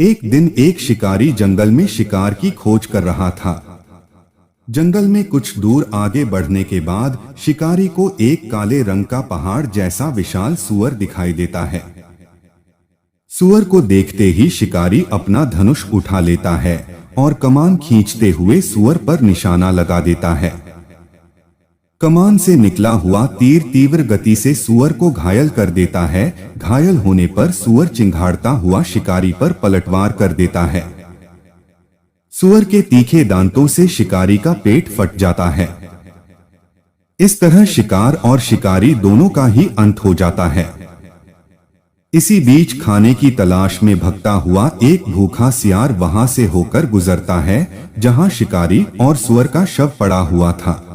एक दिन एक शिकारी जंगल में शिकार की खोज कर रहा था। जंगल में कुछ दूर आगे बढ़ने के बाद शिकारी को एक काले रंग का पहाड़ जैसा विशाल सूअर दिखाई देता है। सूअर को देखते ही शिकारी अपना धनुष उठा लेता है और कमान खींचते हुए सूअर पर निशाना लगा देता है। कमान से निकला हुआ तीर तीव्र गति से सूअर को घायल कर देता है। घायल होने पर सूअर चिंघाड़ता हुआ शिकारी पर पलटवार कर देता है। सूअर के तीखे दांतों से शिकारी का पेट फट जाता है। इस तरह शिकार और शिकारी दोनों का ही अंत हो जाता है। इसी बीच खाने की तलाश में भगता हुआ एक भूखा सियार वहां से होकर गुजरता है जहां शिकारी और सूअर का शव पड़ा हुआ था।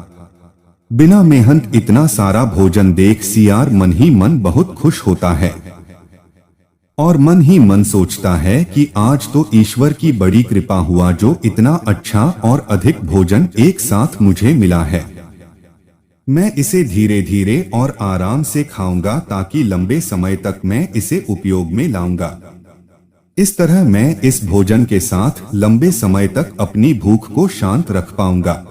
बिना मेहनत इतना सारा भोजन देख सियार मन ही मन बहुत खुश होता है और मन ही मन सोचता है कि आज तो ईश्वर की बड़ी कृपा हुआ जो इतना अच्छा और अधिक भोजन एक साथ मुझे मिला है। मैं इसे धीरे धीरे और आराम से खाऊंगा ताकि लंबे समय तक मैं इसे उपयोग में लाऊंगा। इस तरह मैं इस भोजन के साथ लंबे समय तक अपनी भूख को शांत रख पाऊंगा।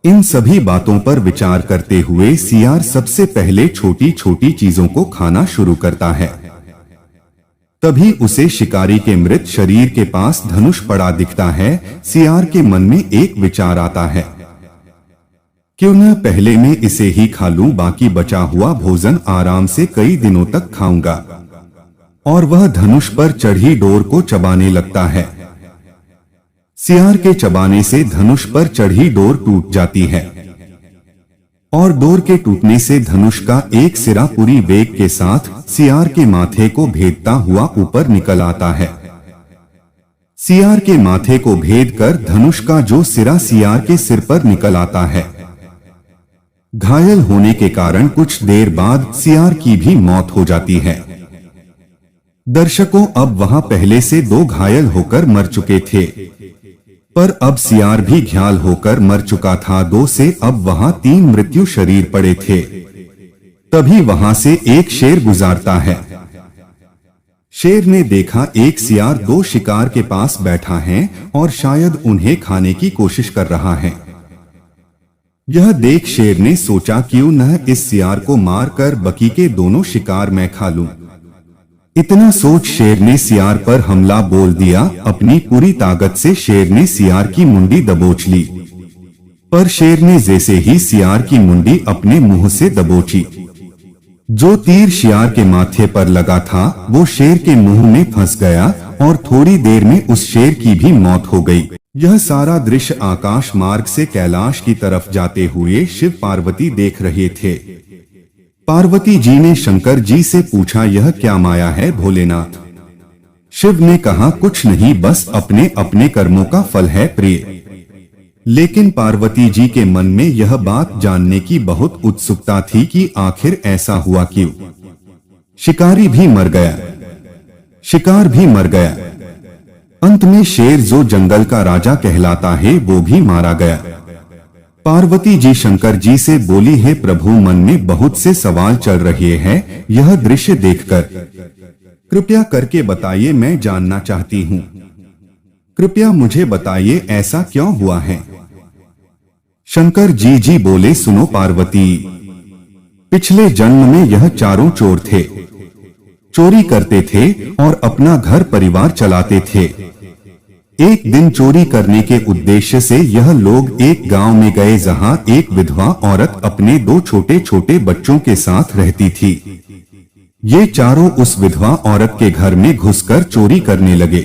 इन सभी बातों पर विचार करते हुए सियार सबसे पहले छोटी छोटी चीजों को खाना शुरू करता है। तभी उसे शिकारी के मृत शरीर के पास धनुष पड़ा दिखता है। सियार के मन में एक विचार आता है, क्यों न पहले मैं इसे ही खा लूं, बाकी बचा हुआ भोजन आराम से कई दिनों तक खाऊंगा। और वह धनुष पर चढ़ी डोर को चबाने लगता है। सियार के चबाने से धनुष पर चढ़ी डोर टूट जाती है और डोर के टूटने से धनुष का एक सिरा पूरी वेग के साथ सियार के माथे को भेदता हुआ ऊपर निकल आता है। सियार के माथे को भेद कर धनुष का जो सिरा सियार के सिर पर निकल आता है। घायल होने के कारण कुछ देर बाद सियार की भी मौत हो जाती है। दर्शकों, अब वहां पहले से 2 घायल होकर मर चुके थे, पर अब सियार भी घायल होकर मर चुका था। 2 से अब वहां 3 मृत्यु शरीर पड़े थे। तभी वहां से एक शेर गुजरता है। शेर ने देखा एक सियार 2 शिकार के पास बैठा है और शायद उन्हें खाने की कोशिश कर रहा है। यह देख शेर ने सोचा, क्यों न इस सियार को मारकर बाकी के दोनों शिकार मैं खा लूं। इतना सोच शेर ने सियार पर हमला बोल दिया। अपनी पूरी ताकत से शेर ने सियार की मुंडी दबोच ली, पर शेर ने जैसे ही सियार की मुंडी अपने मुंह से दबोची, जो तीर सियार के माथे पर लगा था वो शेर के मुंह में फंस गया और थोड़ी देर में उस शेर की भी मौत हो गई। यह सारा दृश्य आकाश मार्ग से कैलाश की तरफ जाते हुए शिव पार्वती देख रहे थे। पार्वती जी ने शंकर जी से पूछा, यह क्या माया है भोलेनाथ? शिव ने कहा, कुछ नहीं, बस अपने अपने कर्मों का फल है प्रिय। लेकिन पार्वती जी के मन में यह बात जानने की बहुत उत्सुकता थी कि आखिर ऐसा हुआ क्यों। शिकारी भी मर गया, शिकार भी मर गया, अंत में शेर जो जंगल का राजा कहलाता है वो भी मारा गया। पार्वती जी शंकर जी से बोली, है प्रभु, मन में बहुत से सवाल चल रहे हैं यह दृश्य देखकर, कृपया करके बताइए, मैं जानना चाहती हूँ। कृपया मुझे बताइए ऐसा क्यों हुआ है। शंकर जी बोले, सुनो पार्वती, पिछले जन्म में यह चारों चोर थे, चोरी करते थे और अपना घर परिवार चलाते थे। एक दिन चोरी करने के उद्देश्य से यह लोग एक गांव में गए जहां एक विधवा औरत अपने 2 छोटे छोटे बच्चों के साथ रहती थी। ये चारों उस विधवा औरत के घर में घुसकर चोरी करने लगे।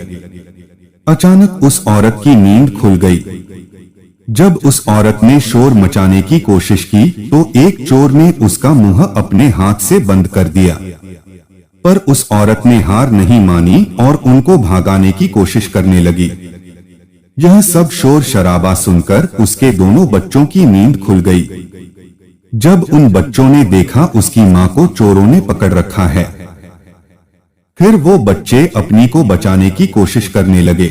अचानक उस औरत की नींद खुल गई। जब उस औरत ने शोर मचाने की कोशिश की तो एक चोर ने उसका मुंह अपने हाथ से बंद कर दिया, पर उस औरत ने हार नहीं मानी और उनको भागाने की कोशिश करने लगी। यह सब शोर शराबा सुनकर उसके दोनों बच्चों की नींद खुल गई। जब उन बच्चों ने देखा उसकी मां को चोरों ने पकड़ रखा है, फिर वो बच्चे अपनी को बचाने की कोशिश करने लगे।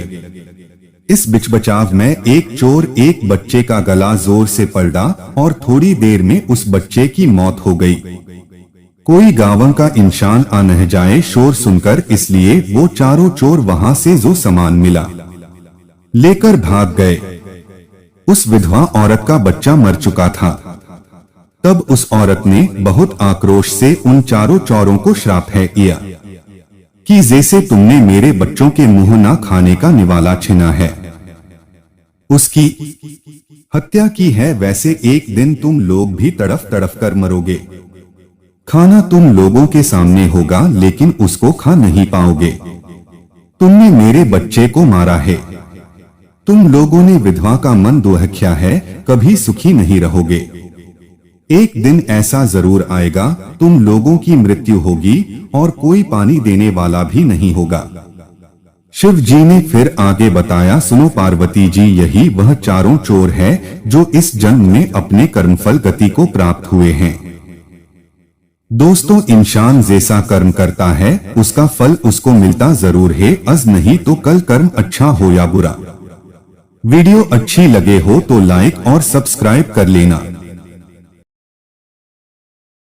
इस बिचबचाव में एक चोर एक बच्चे का गला जोर से पकड़ा और थोड़ी देर में उस बच्चे की मौत हो गई। कोई गांव का इंसान आ न जाए शोर सुनकर, इसलिए वो चारों चोर वहां से जो सामान मिला लेकर भाग गए। उस विधवा औरत का बच्चा मर चुका था। तब उस औरत ने बहुत आक्रोश से उन चारों चोरों को श्राप है किया कि जैसे तुमने मेरे बच्चों के मुंह ना खाने का निवाला छीना है, उसकी हत्या की है, वैसे एक दिन तुम लोग भी तड़फ तड़फ कर मरोगे। खाना तुम लोगों के सामने होगा लेकिन उसको खा नहीं पाओगे। तुमने मेरे बच्चे को मारा है। तुम लोगों ने विधवा का मन दुहख्या है, कभी सुखी नहीं रहोगे। एक दिन ऐसा जरूर आएगा, तुम लोगों की मृत्यु होगी और कोई पानी देने वाला भी नहीं होगा। शिव जी ने फिर आगे बताया, सुनो पार्वती जी, यही वह चारों चोर है जो इस जन्म में अपने कर्मफल गति को प्राप्त हुए हैं। दोस्तों, इंसान जैसा कर्म करता है उसका फल उसको मिलता जरूर है, आज नहीं तो कल कर्म अच्छा हो या बुरा। वीडियो अच्छी लगे हो तो लाइक और सब्सक्राइब कर लेना।